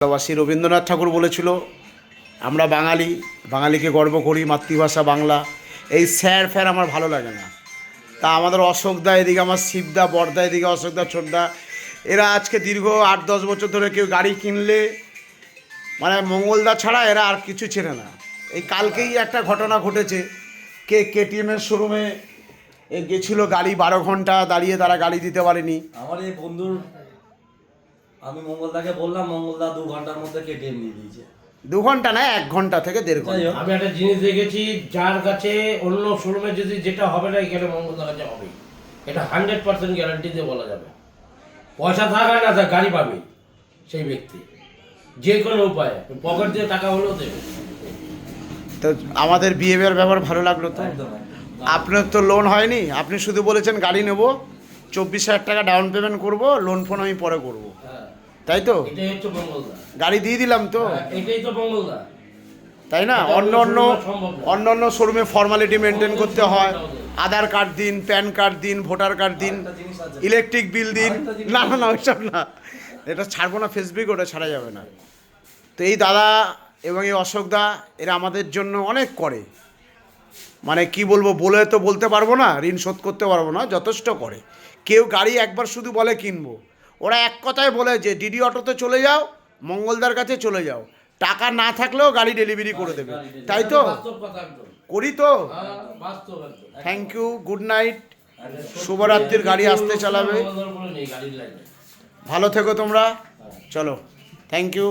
ভালোবাসি। রবীন্দ্রনাথ ঠাকুর বলেছিল আমরা বাঙালি, বাঙালিকে গর্ব করি, মাতৃভাষা বাংলা। এই স্যার ফ্যার আমার ভালো লাগে না। তা আমাদের অশোকদা, এদিকে আমার শিবদা, বড়দা, এদিকে অশোকদা, ছোটদা, এরা আজকে দীর্ঘ 8-10 বছর ধরে কেউ গাড়ি কিনলে মানে মঙ্গলদা ছাড়া এরা আর কিছু চেনে না। এই কালকেই একটা ঘটনা ঘটেছে, কেটিএমের শোরুমে গেছিলো, গাড়ি 12 ঘন্টা দাঁড়িয়ে, তারা গাড়ি দিতে পারেনি। আমার এই বন্ধুর, আমি মঙ্গলদাকে বললাম, মঙ্গলদা 2 ঘন্টার মধ্যে কেটিএম দিয়ে দিয়েছে। 2 ঘন্টা না, 1 ঘন্টা থেকে 1.5 ঘন্টা। আমি একটা জিনিস দেখেছি, যার কাছে অন্য শোরুমে যদি যেটা হবে না, এখানে মঙ্গলদার কাছে হবে। এটা 100% গ্যারান্টি দিয়ে বলা যাবে। পয়সা থাক আর না থাক, গাড়ি পাবে সেই ব্যক্তি যে কোনো উপায়ে, পকেট দিয়ে টাকা হলেও দেবে। তো আমাদের বিহেভিয়ার ব্যবহার ভালো লাগলো তো। একদম। আপনার তো লোন হয়নি, আপনি শুধু বলেছেন গাড়ি নেব, 24,000 টাকা ডাউন পেমেন্ট করব, লোন ফোন আমি পরে করব, হ্যাঁ, তাই তো? এটাই হচ্ছে মঙ্গলদা। গাড়ি দিয়ে দিলাম তো, এটাই তো মঙ্গলদা, তাই না? এটা অন্য অন্য সম্ভব না। অন্য অন্য শোরুমে ফর্মালিটি মেনটেন করতে হয়, আধার কার্ড দিন, প্যান কার্ড দিন, ভোটার কার্ড দিন, আরেকটা জিনিস আছে। ইলেকট্রিক বিল দিন। আরেকটা জিনিস না না না, ওইসব না, এটা ছাড়বো না, ফেসবুক ওটা ছাড়া যাবে না। তো এই দাদা এবং এই অশোকদা এরা আমাদের জন্য অনেক করে, মানে কি বলবো, বলে তো বলতে পারবো না, ঋণ শোধ করতে পারবো না, যথেষ্ট করে। কেউ গাড়ি একবার শুধু বলে কিনবো, ওরা এক কথায় বলে যে ডিডি অটোতে চলে যাও, মঙ্গলদার কাছে চলে যাও, টাকা না থাকলেও গাড়ি ডেলিভারি করে দেবে, তাই তো? বাস্তব কথা একদম। করি তো। হ্যাঁ, বাস্তব একদম। থ্যাংক ইউ, গুড নাইট, শুভরাত্রির। গাড়ি আসতে চালাবে, মঙ্গলদার বলে নেই গাড়ির লাইনে। ভালো থেকো তোমরা, চলো, থ্যাংক ইউ।